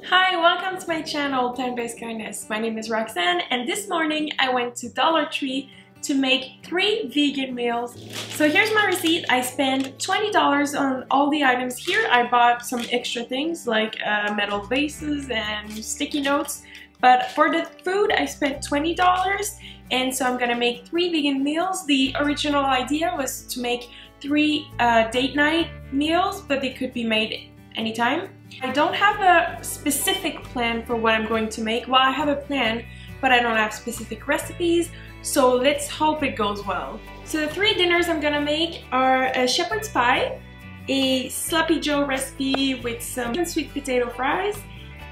Hi, welcome to my channel, Plant-Based Kindness. My name is Roxanne, and this morning I went to Dollar Tree to make 3 vegan meals. So here's my receipt. I spent $20 on all the items here. I bought some extra things like metal vases and sticky notes. But for the food, I spent $20, and so I'm gonna make 3 vegan meals. The original idea was to make 3 date night meals, but they could be made anytime. I don't have a specific plan for what I'm going to make. Well, I have a plan, but I don't have specific recipes, so let's hope it goes well. So the 3 dinners I'm gonna make are a shepherd's pie, a sloppy joe recipe with some sweet potato fries,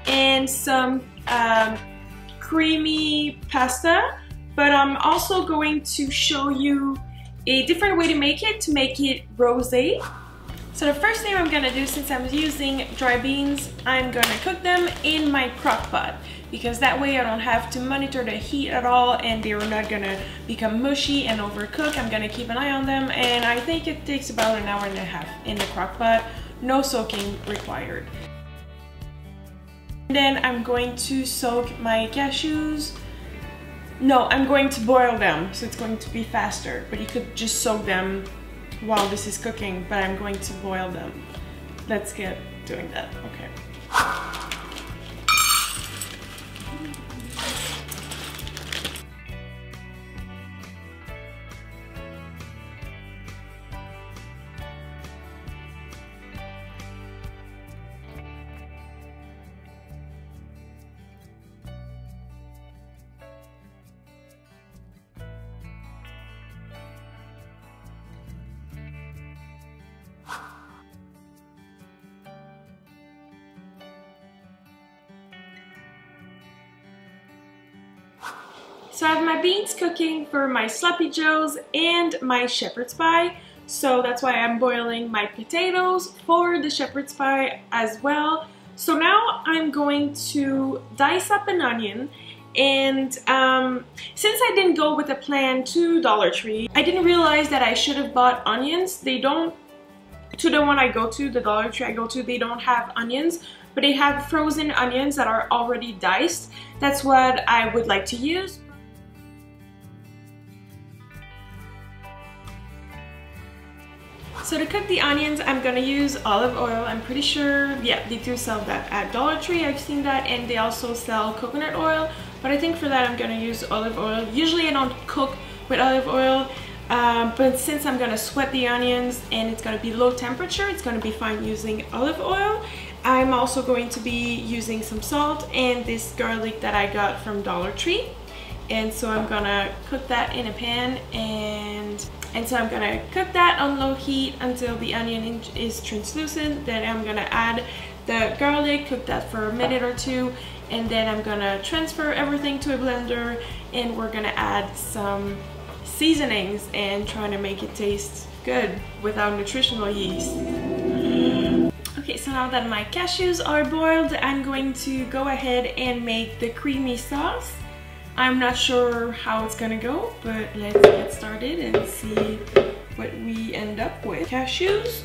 and some creamy pasta. But I'm also going to show you a different way to make it rosé. So the first thing I'm gonna do, since I'm using dry beans, I'm gonna cook them in my crock pot, because that way I don't have to monitor the heat at all and they're not gonna become mushy and overcook. I'm gonna keep an eye on them, and I think it takes about an hour and a half in the crock pot. No soaking required. And then I'm going to soak my cashews. No, I'm going to boil them, so it's going to be faster, but you could just soak them while this is cooking, but I'm going to boil them. Let's get doing that. Okay. So I have my beans cooking for my sloppy joes and my shepherd's pie. So that's why I'm boiling my potatoes for the shepherd's pie as well. So now I'm going to dice up an onion, and since I didn't go with a plan to Dollar Tree, I didn't realize that I should have bought onions. They don't, to the one I go to, the Dollar Tree I go to, they don't have onions, but they have frozen onions that are already diced. That's what I would like to use. So to cook the onions, I'm gonna use olive oil. I'm pretty sure, yeah, they do sell that at Dollar Tree. I've seen that, and they also sell coconut oil. But I think for that, I'm gonna use olive oil. Usually I don't cook with olive oil, but since I'm gonna sweat the onions and it's gonna be low temperature, it's gonna be fine using olive oil. I'm also going to be using some salt and this garlic that I got from Dollar Tree. And so I'm gonna cook that in a pan, and so I'm gonna cook that on low heat until the onion is translucent. Then I'm gonna add the garlic, cook that for a minute or 2, and then I'm gonna transfer everything to a blender, and we're gonna add some seasonings and try to make it taste good without nutritional yeast. Okay, so now that my cashews are boiled, I'm going to go ahead and make the creamy sauce. I'm not sure how it's gonna go, but let's get started and see what we end up with. Cashews.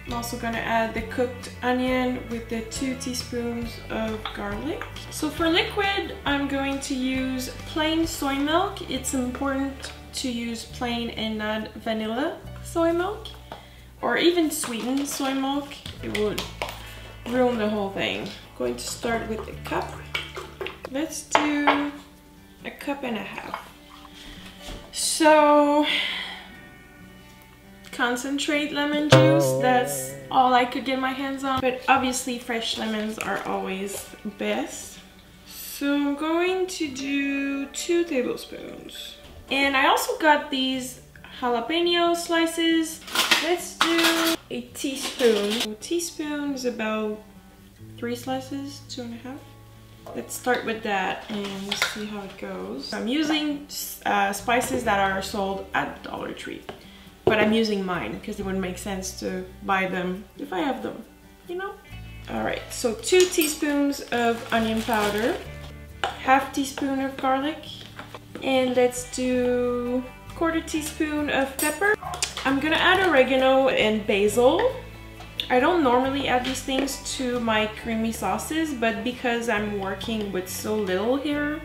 I'm also gonna add the cooked onion with the 2 teaspoons of garlic. So for liquid, I'm going to use plain soy milk. It's important to use plain and not vanilla soy milk, or even sweetened soy milk. It would ruin the whole thing. I'm going to start with a cup. Let's do 1.5 cups. So, concentrate lemon juice, that's all I could get my hands on, but obviously fresh lemons are always best. So I'm going to do 2 tablespoons. And I also got these jalapeno slices. Let's do a teaspoon. A teaspoon is about 3 slices, 2.5. Let's start with that and see how it goes. I'm using spices that are sold at Dollar Tree, but I'm using mine because it wouldn't make sense to buy them if I have them, you know? Alright, so 2 teaspoons of onion powder, 1/2 teaspoon of garlic, and let's do 1/4 teaspoon of pepper. I'm gonna add oregano and basil. I don't normally add these things to my creamy sauces, but because I'm working with so little here,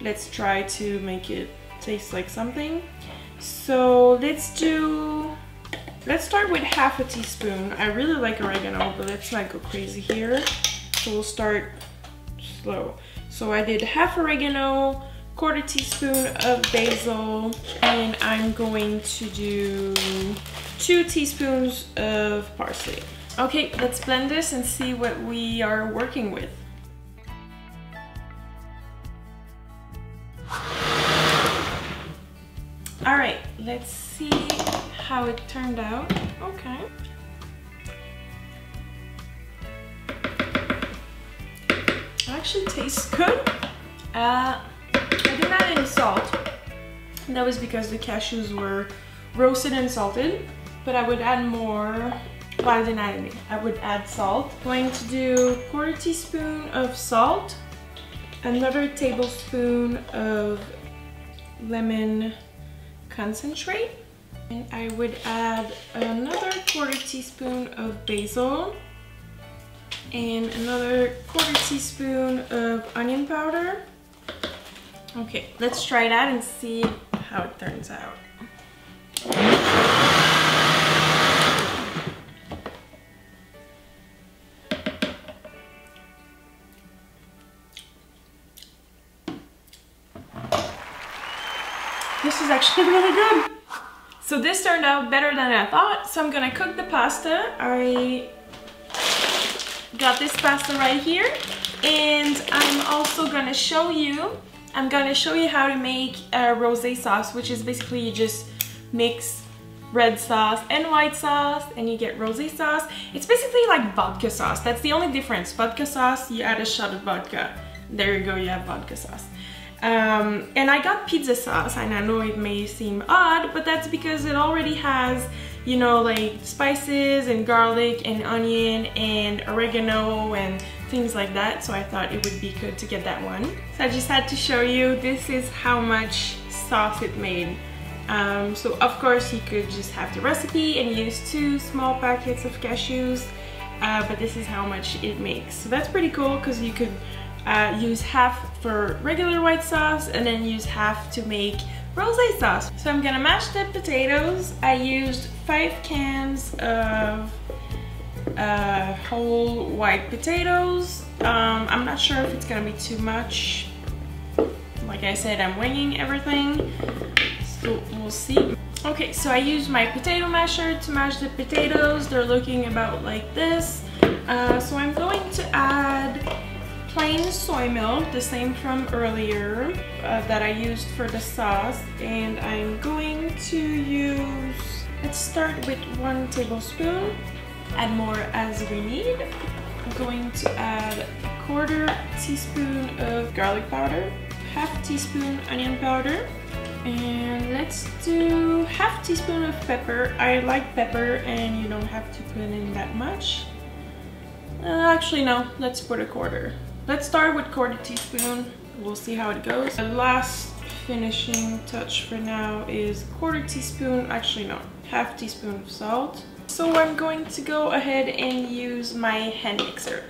let's try to make it taste like something. So let's start with half a teaspoon. I really like oregano, but let's not go crazy here. So we'll start slow. So I did half oregano, quarter teaspoon of basil, and I'm going to do 2 teaspoons of parsley. Okay, let's blend this and see what we are working with. All right, let's see how it turned out. Okay. It actually tastes good. I didn't add any salt. That was because the cashews were roasted and salted, but I would add more. Well, I didn't add any. I would add salt. I'm going to do quarter teaspoon of salt, another tablespoon of lemon concentrate, and I would add another quarter teaspoon of basil and another quarter teaspoon of onion powder. Okay, let's try that and see how it turns out. This is actually really good. So this turned out better than I thought. So I'm gonna cook the pasta. I got this pasta right here, and I'm also gonna show you. I'm gonna show you how to make a rosé sauce, which is basically you just mix red sauce and white sauce, and you get rosé sauce. It's basically like vodka sauce. That's the only difference. Vodka sauce, you add a shot of vodka. There you go. You have vodka sauce. And I got pizza sauce, and I know it may seem odd, but that's because it already has, you know, like spices and garlic and onion and oregano and things like that. So I thought it would be good to get that one. So I just had to show you, this is how much sauce it made. So of course you could just have the recipe and use 2 small packets of cashews, but this is how much it makes. So that's pretty cool, because you could use half for regular white sauce and then use half to make rosé sauce. So I'm gonna mash the potatoes. I used 5 cans of whole white potatoes. I'm not sure if it's gonna be too much. Like I said, I'm winging everything, so we'll see. Okay, so I used my potato masher to mash the potatoes. They're looking about like this. So I'm going to add plain soy milk, the same from earlier that I used for the sauce, and I'm going to use, let's start with 1 tablespoon, add more as we need. I'm going to add 1/4 teaspoon of garlic powder, 1/2 teaspoon onion powder, and let's do 1/2 teaspoon of pepper. I like pepper, and you don't have to put in that much. Actually no, let's put 1/4. Let's start with 1/4 teaspoon. We'll see how it goes. The last finishing touch for now is 1/4 teaspoon, actually no, 1/2 teaspoon of salt. So I'm going to go ahead and use my hand mixer.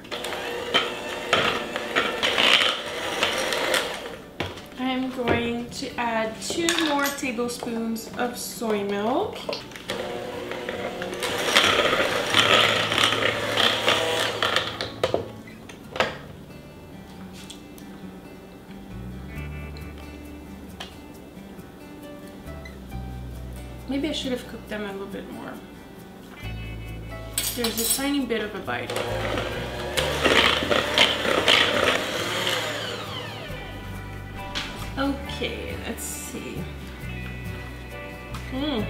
I'm going to add 2 more tablespoons of soy milk. Maybe I should have cooked them a little bit more. There's a tiny bit of a bite. Okay, let's see. Okay.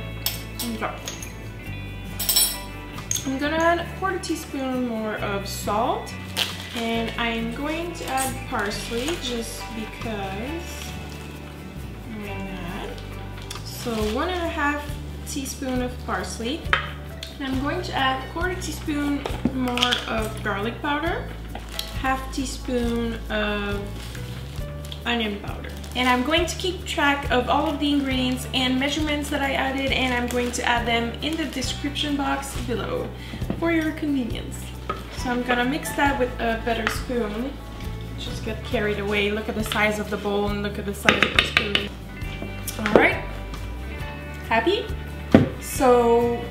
I'm gonna add 1/4 teaspoon more of salt, and I'm going to add parsley just because. So 1.5 teaspoon of parsley. And I'm going to add 1/4 teaspoon more of garlic powder, 1/2 teaspoon of onion powder. And I'm going to keep track of all of the ingredients and measurements that I added, and I'm going to add them in the description box below. for your convenience. So I'm gonna mix that with a better spoon. Just get carried away. Look at the size of the bowl and look at the size of the spoon. All right, happy? So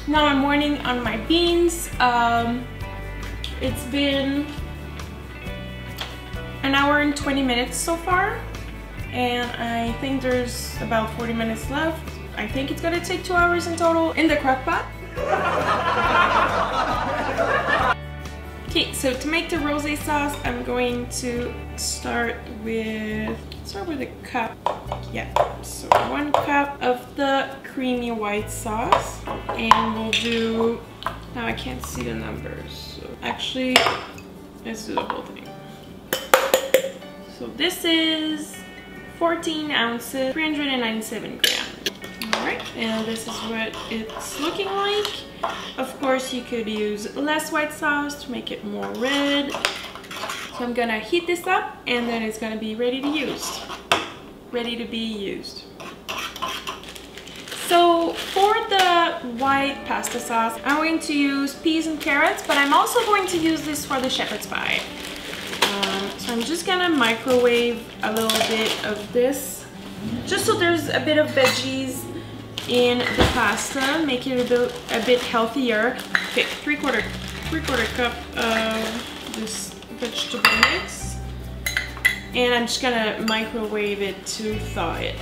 now I'm morning on my beans. It's been an hour and 20 minutes so far, and I think there's about 40 minutes left. I think it's gonna take 2 hours in total in the crock pot. Okay, so to make the rosé sauce, I'm going to start with a cup. Yeah, so 1 cup of the creamy white sauce, and we'll do, now I can't see the numbers, so actually let's do the whole thing. So this is 14 ounces, 397 grams. Alright, and this is what it's looking like. Of course, you could use less white sauce to make it more red. So I'm gonna heat this up, and then it's gonna be ready to use. Ready to be used. So for the white pasta sauce, I'm going to use peas and carrots, but I'm also going to use this for the shepherd's pie. So I'm just gonna microwave a little bit of this, just so there's a bit of veggies in the pasta, make it a bit healthier. Okay, three quarter cup of this vegetable mix, and I'm just gonna microwave it to thaw it.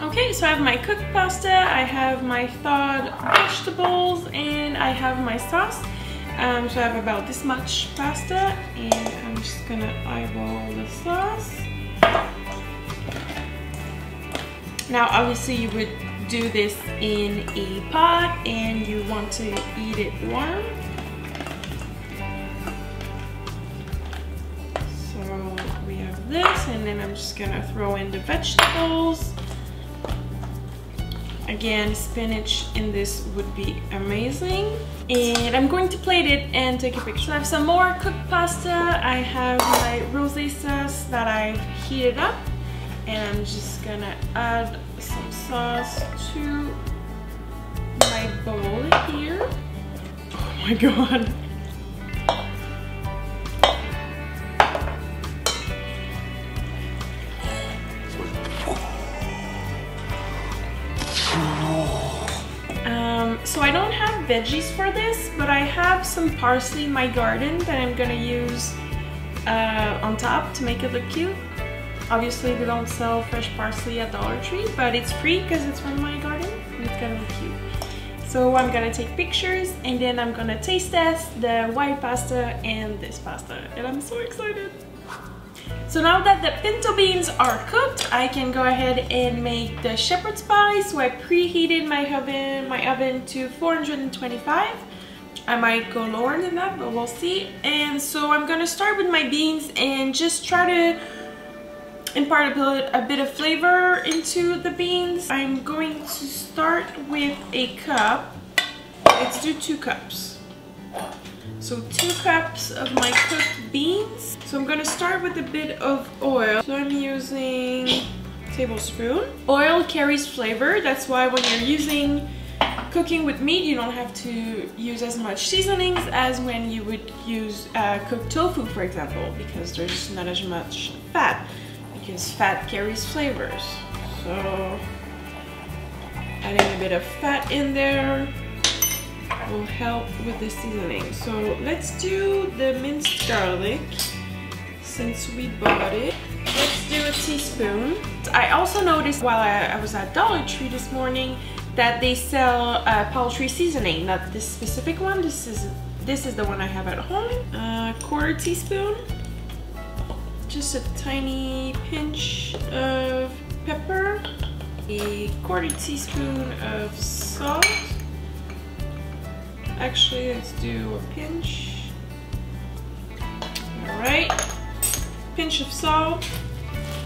Okay, so I have my cooked pasta, I have my thawed vegetables, and I have my sauce. So I have about this much pasta, and I'm just gonna eyeball the sauce. Now obviously you would do this in a pot, and you want to eat it warm. So we have this, and then I'm just gonna throw in the vegetables. Again, spinach in this would be amazing. And I'm going to plate it and take a picture. I have some more cooked pasta. I have my rosé sauce that I've heated up, and I'm just gonna add some sauce to my bowl here. Oh my god. So I don't have veggies for this, but I have some parsley in my garden that I'm gonna use on top to make it look cute. Obviously they don't sell fresh parsley at Dollar Tree, but it's free because it's from my garden and it's gonna look cute. So I'm gonna take pictures, and then I'm gonna taste test the white pasta and this pasta, and I'm so excited. So now that the pinto beans are cooked, I can go ahead and make the shepherd's pie. So I preheated my oven to 425. I might go lower than that, but we'll see. And so I'm gonna start with my beans and just try to impart a bit of flavor into the beans. I'm going to start with a cup. Let's do 2 cups. So 2 cups of my cooked beans. So I'm gonna start with a bit of oil. So I'm using a tablespoon. Oil carries flavor. That's why when you're cooking with meat, you don't have to use as much seasonings as when you would use cooked tofu, for example, because there's not as much fat, because fat carries flavors. So adding a bit of fat in there will help with the seasoning. So let's do the minced garlic, since we bought it. Let's do a teaspoon. I also noticed while I was at Dollar Tree this morning that they sell poultry seasoning, not this specific one. This is the one I have at home. 1/4 teaspoon. Just a tiny pinch of pepper. A 1/4 teaspoon of salt. Actually, let's do a pinch. Alright, pinch of salt,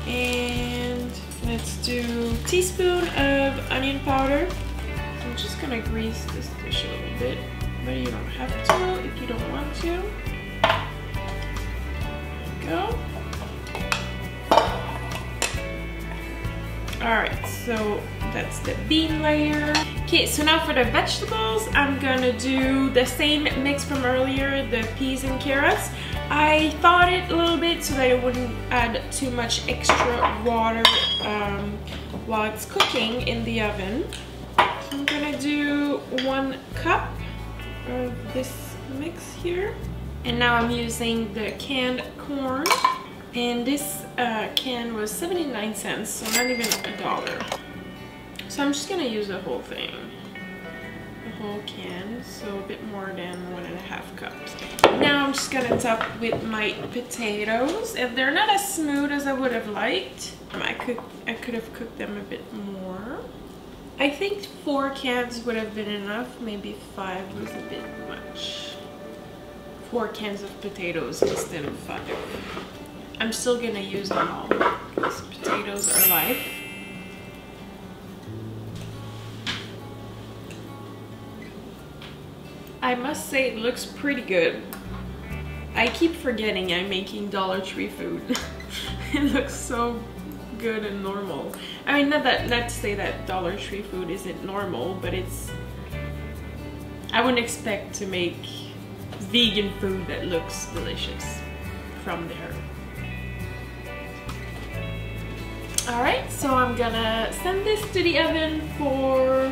and let's do a teaspoon of onion powder. So I'm just gonna grease this dish a little bit, but you don't have to if you don't want to. There we go. Alright, so that's the bean layer. Okay, so now for the vegetables, I'm gonna do the same mix from earlier, the peas and carrots. I thawed it a little bit so that it wouldn't add too much extra water while it's cooking in the oven. So I'm gonna do 1 cup of this mix here. And now I'm using the canned corn. And this can was 79 cents, so not even $1. So I'm just gonna use the whole thing. The whole can, so a bit more than 1.5 cups. Now I'm just gonna top with my potatoes. And they're not as smooth as I would have liked. I could have cooked them a bit more. I think 4 cans would have been enough. Maybe 5 was a bit much. 4 cans of potatoes instead of 5. I'm still gonna use them all because potatoes are life. I must say it looks pretty good. I keep forgetting I'm making Dollar Tree food. It looks so good and normal. I mean, not to say that Dollar Tree food isn't normal, but I wouldn't expect to make vegan food that looks delicious from there. Alright, so I'm gonna send this to the oven for,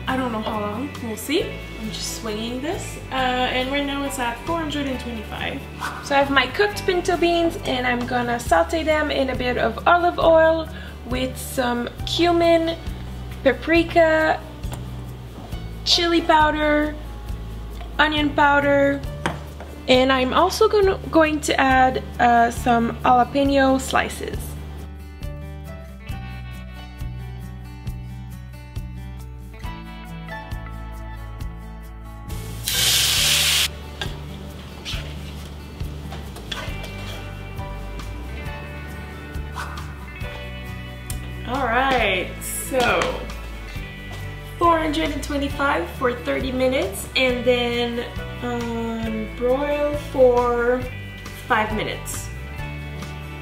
I don't know how long, we'll see. I'm just swinging this, and right now it's at 425. So I have my cooked pinto beans, and I'm gonna saute them in a bit of olive oil with some cumin, paprika, chili powder, onion powder, and I'm also going to add some jalapeno slices. Alright, so 425 for 30 minutes and then broil for 5 minutes.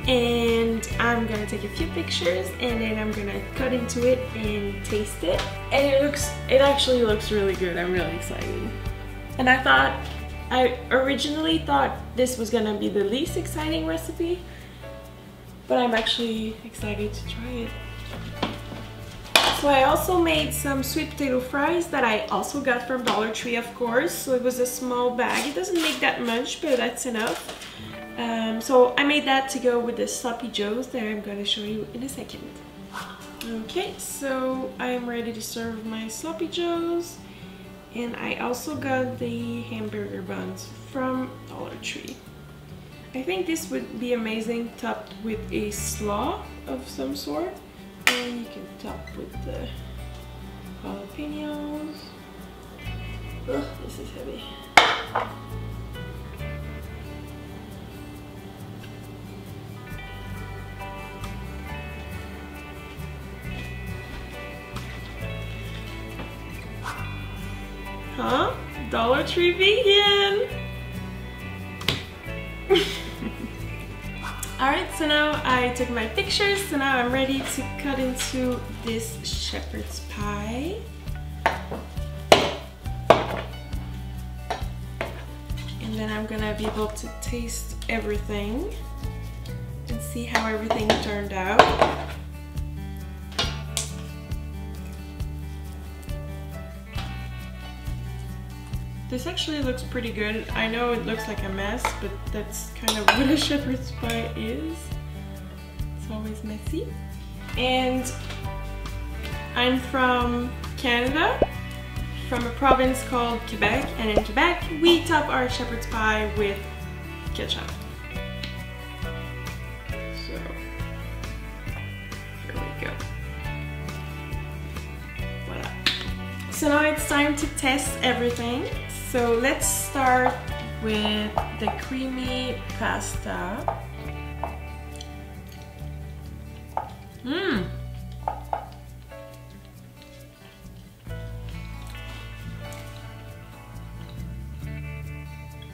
And I'm gonna take a few pictures and then I'm gonna cut into it and taste it. And it actually looks really good. I'm really excited. And I originally thought this was gonna be the least exciting recipe, but I'm actually excited to try it. So I also made some sweet potato fries that I also got from Dollar Tree, of course. So it was a small bag. It doesn't make that much, but that's enough. So I made that to go with the sloppy joes that I'm going to show you in a second. Okay, so I'm ready to serve my sloppy joes. And I also got the hamburger buns from Dollar Tree. I think this would be amazing topped with a slaw of some sort. And you can top with the jalapenos. Ugh, this is heavy. Huh? Dollar Tree vegan! Alright, so now I took my pictures, so now I'm ready to cut into this shepherd's pie. And then I'm gonna be able to taste everything and see how everything turned out. This actually looks pretty good. I know it looks like a mess, but that's kind of what a shepherd's pie is. It's always messy. And I'm from Canada, from a province called Quebec, and in Quebec we top our shepherd's pie with ketchup. So here we go. Voila. So now it's time to test everything. So let's start with the creamy pasta.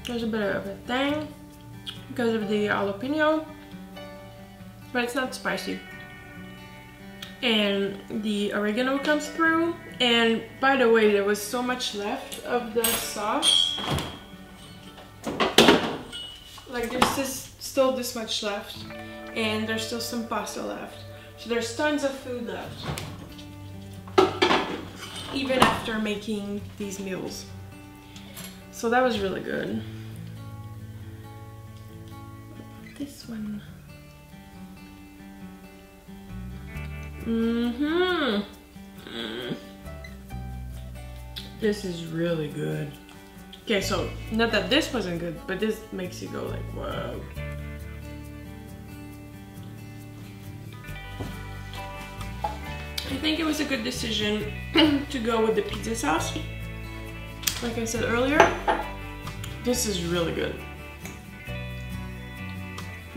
There's a bit of a tang because of the jalapeno, but it's not spicy. and the oregano comes through. And by the way, there was so much left of the sauce. Like there's still this much left, and there's still some pasta left. So there's tons of food left, even after making these meals. So that was really good. This one. This is really good. Okay, so not that this wasn't good, but this makes you go like, whoa. I think it was a good decision to go with the pizza sauce. Like I said earlier, this is really good.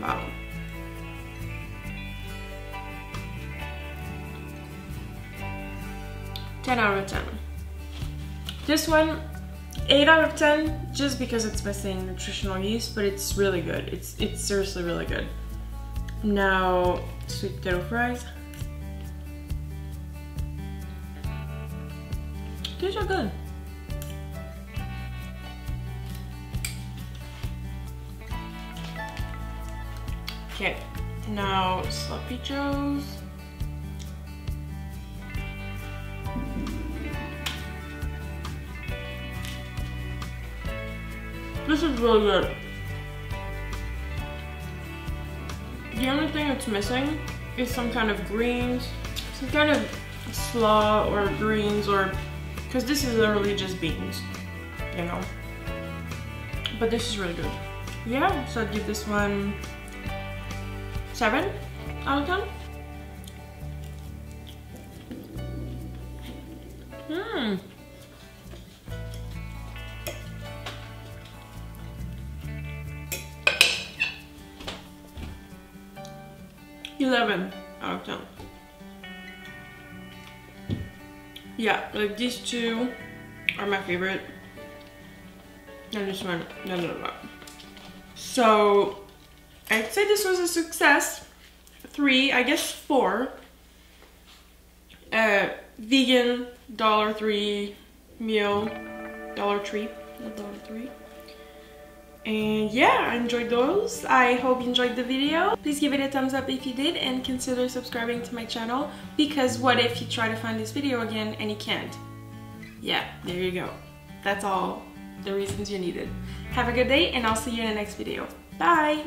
Wow. Ten out of 10. This one, 8 out of 10, just because it's missing nutritional yeast, but it's really good. It's seriously really good. Now, sweet potato fries. These are good. Okay, now sloppy joes. This is really good. The only thing it's missing is some kind of greens, some kind of slaw or greens, or because this is literally just beans, you know. But this is really good. Yeah, so I'd give this one 7 out of 10. 11 out of 10. Yeah, like these two are my favorite. And this one, no. So I'd say this was a success. 3, I guess 4. Vegan $3 meal, Dollar Tree, not $3. And yeah, I enjoyed those. I hope you enjoyed the video. Please give it a thumbs up if you did, and consider subscribing to my channel, because what if you try to find this video again and you can't? Yeah, there you go. That's all the reasons you needed. Have a good day, and I'll see you in the next video. Bye!